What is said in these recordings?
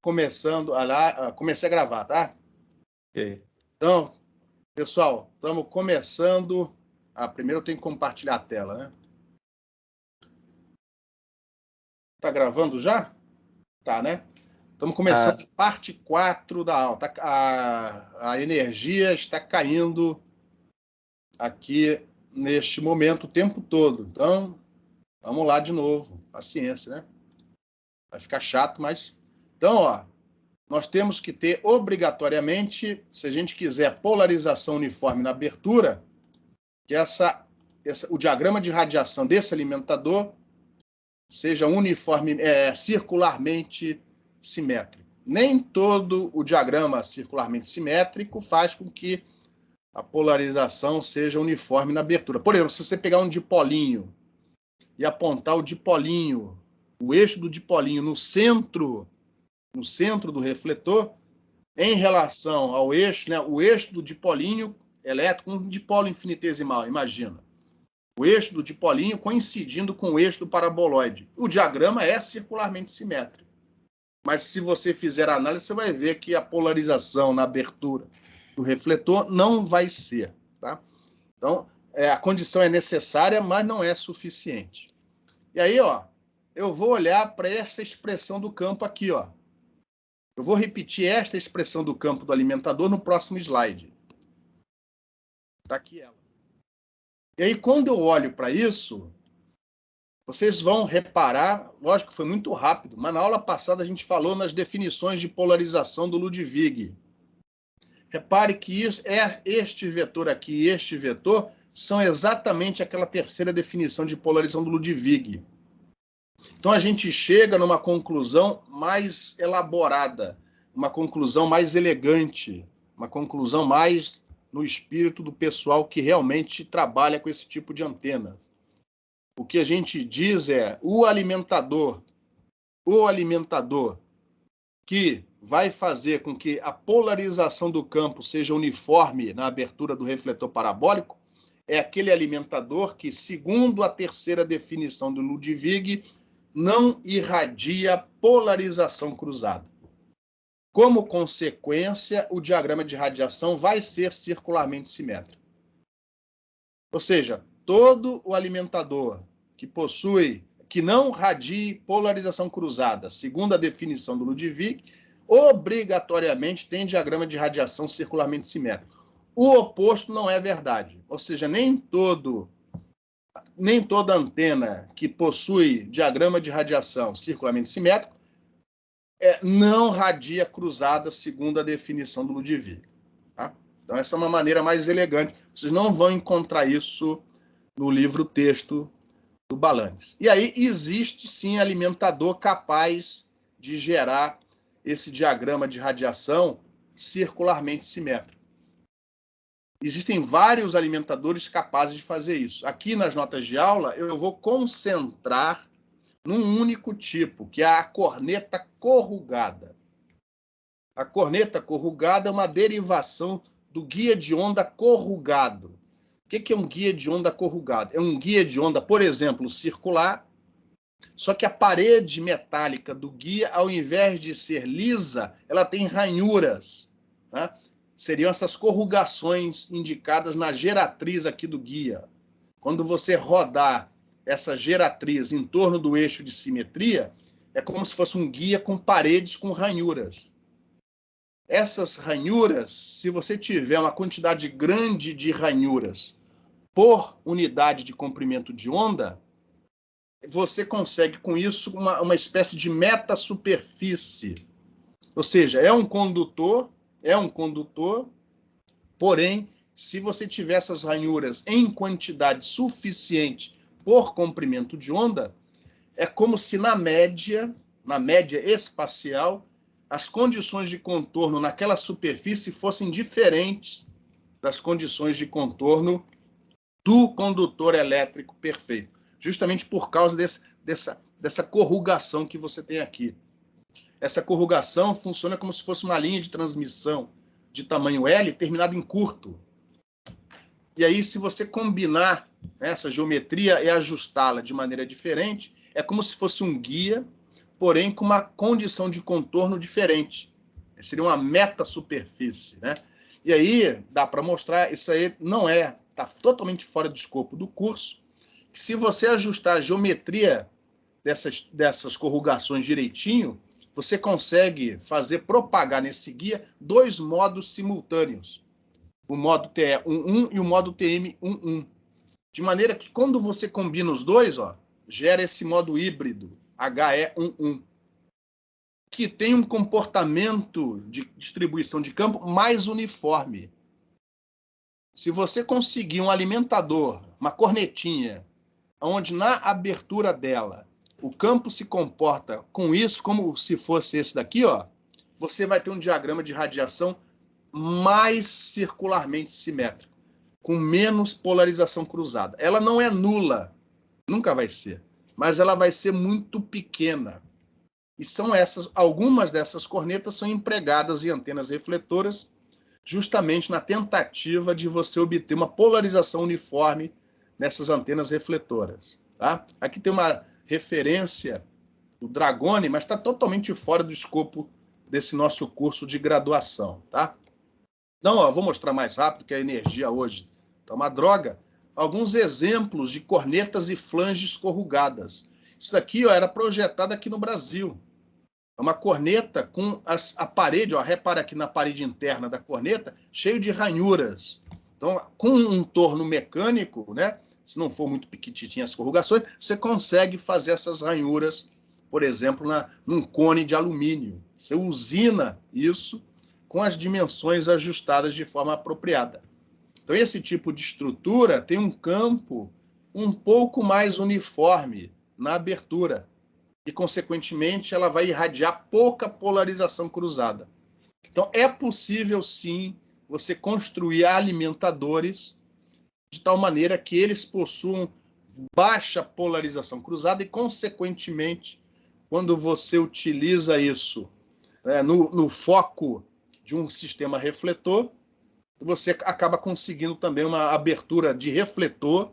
começando lá, comecei a gravar, tá? Ok. Então, pessoal, estamos começando. Primeiro eu tenho que compartilhar a tela, né? Tá gravando já? Tá, né? Estamos começando a parte 4 da aula. A energia está caindo aqui neste momento o tempo todo. Então, vamos lá de novo. Paciência, né? Vai ficar chato, mas... Então, ó, nós temos que ter obrigatoriamente, se a gente quiser polarização uniforme na abertura, que o diagrama de radiação desse alimentador seja uniforme, circularmente simétrico. Nem todo o diagrama circularmente simétrico faz com que a polarização seja uniforme na abertura. Por exemplo, se você pegar um dipolinho e apontar o dipolinho, o eixo do dipolinho no centro do refletor, em relação ao eixo, né, o eixo do dipolinho elétrico, um dipolo infinitesimal, imagina. O eixo do dipolinho coincidindo com o eixo do paraboloide. O diagrama é circularmente simétrico. Mas se você fizer a análise, você vai ver que a polarização na abertura do refletor não vai ser. Tá? Então, a condição é necessária, mas não é suficiente. E aí, ó, eu vou olhar para essa expressão do campo aqui, ó. Eu vou repetir esta expressão do campo do alimentador no próximo slide. Está aqui ela. E aí, quando eu olho para isso, vocês vão reparar, lógico que foi muito rápido, mas na aula passada a gente falou nas definições de polarização do Ludwig. Repare que este vetor aqui e este vetor são exatamente aquela terceira definição de polarização do Ludwig. Então a gente chega numa conclusão mais elaborada, uma conclusão mais elegante, uma conclusão mais no espírito do pessoal que realmente trabalha com esse tipo de antena. O que a gente diz é o alimentador que vai fazer com que a polarização do campo seja uniforme na abertura do refletor parabólico é aquele alimentador que, segundo a terceira definição do Ludwig, não irradia polarização cruzada. Como consequência, o diagrama de radiação vai ser circularmente simétrico. Ou seja, todo o alimentador que não radie polarização cruzada, segundo a definição do Ludwig, obrigatoriamente tem diagrama de radiação circularmente simétrico. O oposto não é verdade. Ou seja, nem toda antena que possui diagrama de radiação circularmente simétrico não radia cruzada segundo a definição do Ludwig. Tá? Então, essa é uma maneira mais elegante. Vocês não vão encontrar isso no livro-texto do Balanis. E aí existe, sim, alimentador capaz de gerar esse diagrama de radiação circularmente simétrico. Existem vários alimentadores capazes de fazer isso. Aqui nas notas de aula, eu vou concentrar num único tipo, que é a corneta corrugada. A corneta corrugada é uma derivação do guia de onda corrugado. O que é um guia de onda corrugado? É um guia de onda, por exemplo, circular, só que a parede metálica do guia, ao invés de ser lisa, ela tem ranhuras, né? Seriam essas corrugações indicadas na geratriz aqui do guia. Quando você rodar essa geratriz em torno do eixo de simetria, é como se fosse um guia com paredes com ranhuras. Essas ranhuras, se você tiver uma quantidade grande de ranhuras por unidade de comprimento de onda, você consegue com isso uma espécie de metasuperfície. Ou seja, é um condutor, porém, se você tiver essas ranhuras em quantidade suficiente por comprimento de onda, é como se na média espacial, as condições de contorno naquela superfície fossem diferentes das condições de contorno do condutor elétrico perfeito, justamente por causa dessa corrugação que você tem aqui. Essa corrugação funciona como se fosse uma linha de transmissão de tamanho L terminada em curto. E aí, se você combinar essa geometria e ajustá-la de maneira diferente, é como se fosse um guia porém com uma condição de contorno diferente. Seria uma metasuperfície, né? E aí dá para mostrar, isso aí não é, está totalmente fora do escopo do curso, que se você ajustar a geometria dessas corrugações direitinho, você consegue fazer propagar nesse guia 2 modos simultâneos. O modo TE11 e o modo TM11. De maneira que quando você combina os dois, ó, gera esse modo híbrido, HE11, que tem um comportamento de distribuição de campo mais uniforme. Se você conseguir um alimentador, uma cornetinha, onde na abertura dela o campo se comporta com isso, como se fosse esse daqui, ó, você vai ter um diagrama de radiação mais circularmente simétrico, com menos polarização cruzada. Ela não é nula, nunca vai ser, mas ela vai ser muito pequena. E são algumas dessas cornetas são empregadas em antenas refletoras, justamente na tentativa de você obter uma polarização uniforme nessas antenas refletoras. Tá? Aqui tem uma referência do Dragoni, mas está totalmente fora do escopo desse nosso curso de graduação. Tá? Então, ó, vou mostrar mais rápido, que a energia hoje está uma droga. Alguns exemplos de cornetas e flanges corrugadas. Isso daqui ó, era projetado aqui no Brasil. É uma corneta com a parede, ó, repara aqui na parede interna da corneta, cheio de ranhuras. Então, com um torno mecânico, né, se não for muito pequititinho as corrugações, você consegue fazer essas ranhuras, por exemplo, num cone de alumínio. Você usina isso com as dimensões ajustadas de forma apropriada. Então, esse tipo de estrutura tem um campo um pouco mais uniforme na abertura. E, consequentemente, ela vai irradiar pouca polarização cruzada. Então, é possível, sim, você construir alimentadores de tal maneira que eles possuam baixa polarização cruzada e, consequentemente, quando você utiliza isso no foco de um sistema refletor, você acaba conseguindo também uma abertura de refletor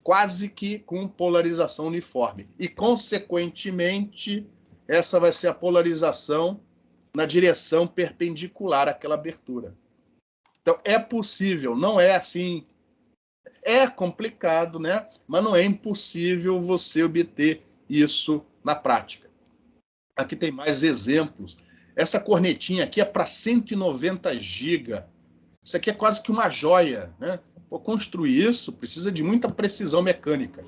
quase que com polarização uniforme. E, consequentemente, essa vai ser a polarização na direção perpendicular àquela abertura. Então, é possível, não é assim... É complicado, né? Mas não é impossível você obter isso na prática. Aqui tem mais exemplos. Essa cornetinha aqui é para 190 GB. Isso aqui é quase que uma joia, né? Para construir isso, precisa de muita precisão mecânica.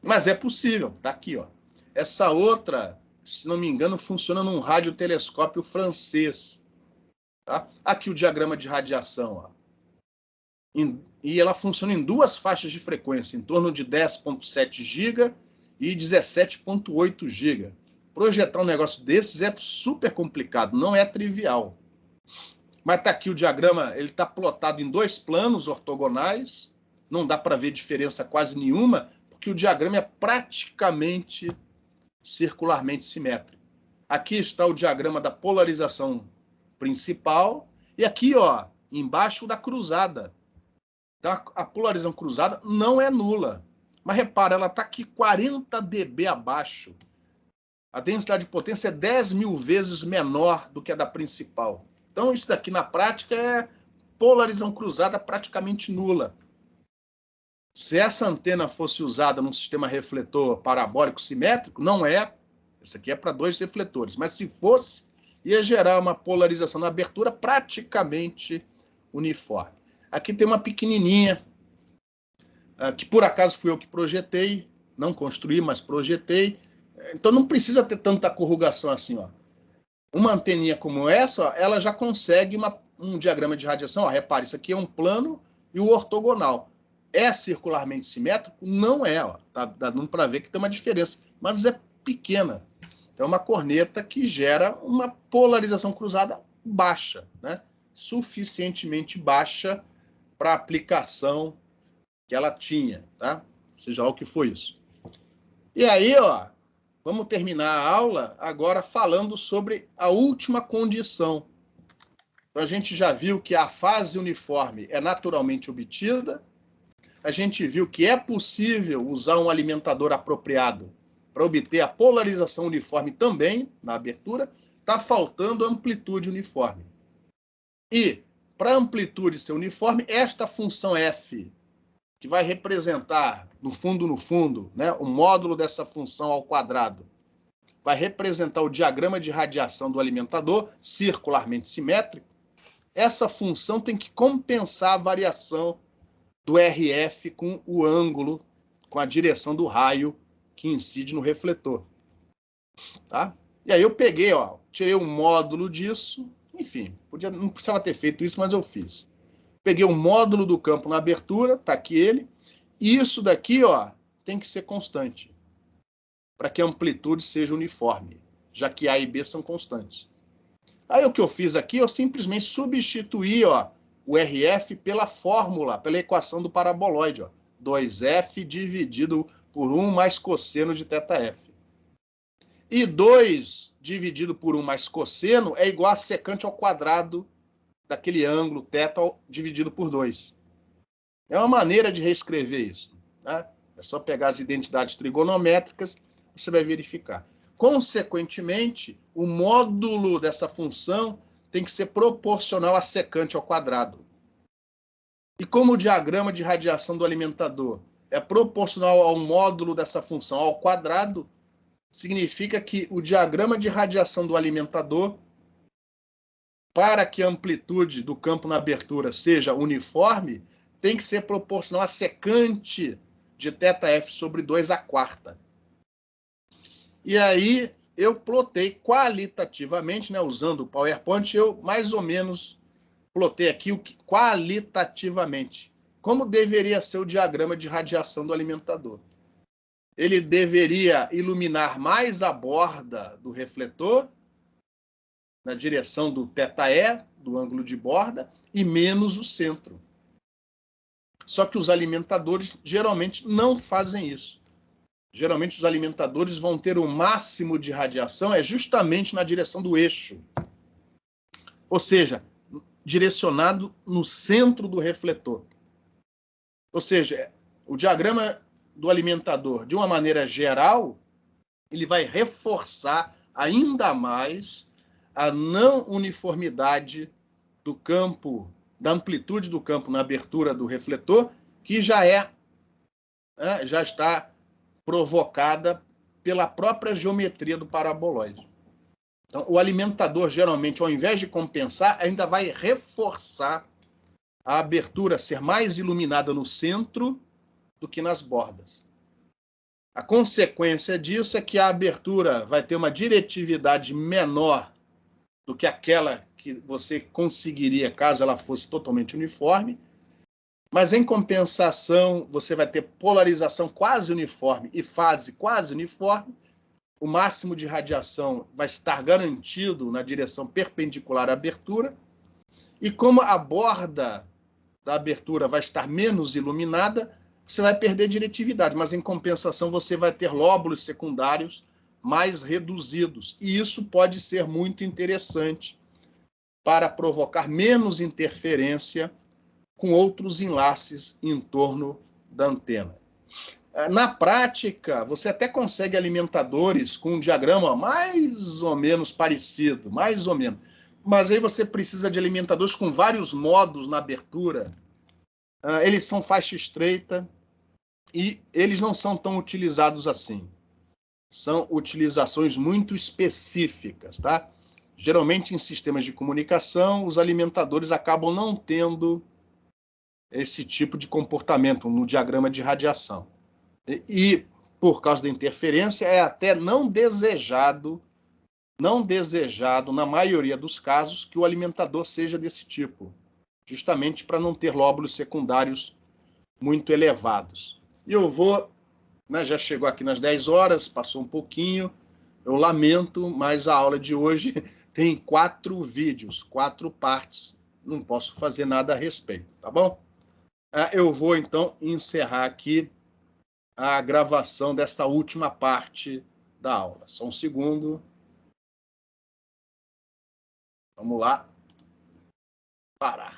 Mas é possível, tá aqui, ó. Essa outra, se não me engano, funciona num radiotelescópio francês. Tá? Aqui o diagrama de radiação, ó. E ela funciona em 2 faixas de frequência, em torno de 10,7 GB e 17,8 GB. Projetar um negócio desses é super complicado, não é trivial. Mas está aqui o diagrama, ele está plotado em 2 planos ortogonais, não dá para ver diferença quase nenhuma, porque o diagrama é praticamente circularmente simétrico. Aqui está o diagrama da polarização principal, e aqui, ó, embaixo da cruzada. Então, a polarização cruzada não é nula. Mas repara, ela está aqui 40 dB abaixo. A densidade de potência é 10.000 vezes menor do que a da principal. Então, isso daqui na prática é polarização cruzada praticamente nula. Se essa antena fosse usada num sistema refletor parabólico simétrico, não é. Esse aqui é para 2 refletores. Mas se fosse, ia gerar uma polarização na abertura praticamente uniforme. Aqui tem uma pequenininha, que por acaso fui eu que projetei, não construí, mas projetei. Então não precisa ter tanta corrugação assim, ó. Uma anteninha como essa, ó, ela já consegue um diagrama de radiação. Ó, repare, isso aqui é um plano e o ortogonal. É circularmente simétrico? Não é. Ó. Tá dando para ver que tem uma diferença, mas é pequena. Então é uma corneta que gera uma polarização cruzada baixa, né? Suficientemente baixa para a aplicação que ela tinha, tá? Seja lá o que foi isso. E aí, ó, vamos terminar a aula agora falando sobre a última condição. Então, a gente já viu que a fase uniforme é naturalmente obtida, a gente viu que é possível usar um alimentador apropriado para obter a polarização uniforme também, na abertura, está faltando amplitude uniforme. E, para a amplitude ser uniforme, esta função f, que vai representar, no fundo, né, o módulo dessa função ao quadrado, vai representar o diagrama de radiação do alimentador, circularmente simétrico. Essa função tem que compensar a variação do RF com o ângulo, com a direção do raio que incide no refletor. Tá? E aí eu peguei, ó, tirei o módulo disso, enfim, não precisava ter feito isso, mas eu fiz. Peguei o módulo do campo na abertura, tá aqui ele, e isso daqui, ó, tem que ser constante, para que a amplitude seja uniforme, já que A e B são constantes. Aí o que eu fiz aqui, eu simplesmente substituí, ó, o RF pela fórmula, pela equação do paraboloide, ó, 2F dividido por 1 mais cosseno de θF. E 2 dividido por 1 mais cosseno é igual a secante ao quadrado daquele ângulo θ dividido por 2. É uma maneira de reescrever isso. Tá? É só pegar as identidades trigonométricas e você vai verificar. Consequentemente, o módulo dessa função tem que ser proporcional à secante ao quadrado. E como o diagrama de radiação do alimentador é proporcional ao módulo dessa função ao quadrado, significa que o diagrama de radiação do alimentador, para que a amplitude do campo na abertura seja uniforme, tem que ser proporcional à secante de θF sobre 2 à quarta. E aí eu plotei qualitativamente, né, usando o PowerPoint, eu mais ou menos plotei aqui qualitativamente como deveria ser o diagrama de radiação do alimentador. Ele deveria iluminar mais a borda do refletor, na direção do θE, do ângulo de borda, e menos o centro. Só que os alimentadores geralmente não fazem isso. Geralmente os alimentadores vão ter o máximo de radiação justamente na direção do eixo. Ou seja, direcionado no centro do refletor. Ou seja, o diagrama do alimentador, de uma maneira geral, ele vai reforçar ainda mais a não uniformidade do campo, da amplitude do campo na abertura do refletor, que já está provocada pela própria geometria do paraboloide. Então, o alimentador, geralmente, ao invés de compensar, ainda vai reforçar a abertura ser mais iluminada no centro do que nas bordas. A consequência disso é que a abertura vai ter uma diretividade menor do que aquela que você conseguiria caso ela fosse totalmente uniforme, mas, em compensação, você vai ter polarização quase uniforme e fase quase uniforme. O máximo de radiação vai estar garantido na direção perpendicular à abertura. E como a borda da abertura vai estar menos iluminada, você vai perder diretividade, mas, em compensação, você vai ter lóbulos secundários mais reduzidos. E isso pode ser muito interessante para provocar menos interferência com outros enlaces em torno da antena. Na prática, você até consegue alimentadores com um diagrama mais ou menos parecido, mais ou menos. Mas aí você precisa de alimentadores com vários modos na abertura. Eles são faixa estreita e eles não são tão utilizados assim. São utilizações muito específicas, tá? Geralmente, em sistemas de comunicação, os alimentadores acabam não tendo esse tipo de comportamento no diagrama de radiação. E por causa da interferência, é até não desejado, na maioria dos casos, que o alimentador seja desse tipo, justamente para não ter lóbulos secundários muito elevados. E eu vou, né, já chegou aqui nas 10 horas, passou um pouquinho, eu lamento, mas a aula de hoje tem 4 vídeos, 4 partes, não posso fazer nada a respeito, tá bom? Eu vou, então, encerrar aqui a gravação desta última parte da aula. Só um segundo. Vamos lá. Parar.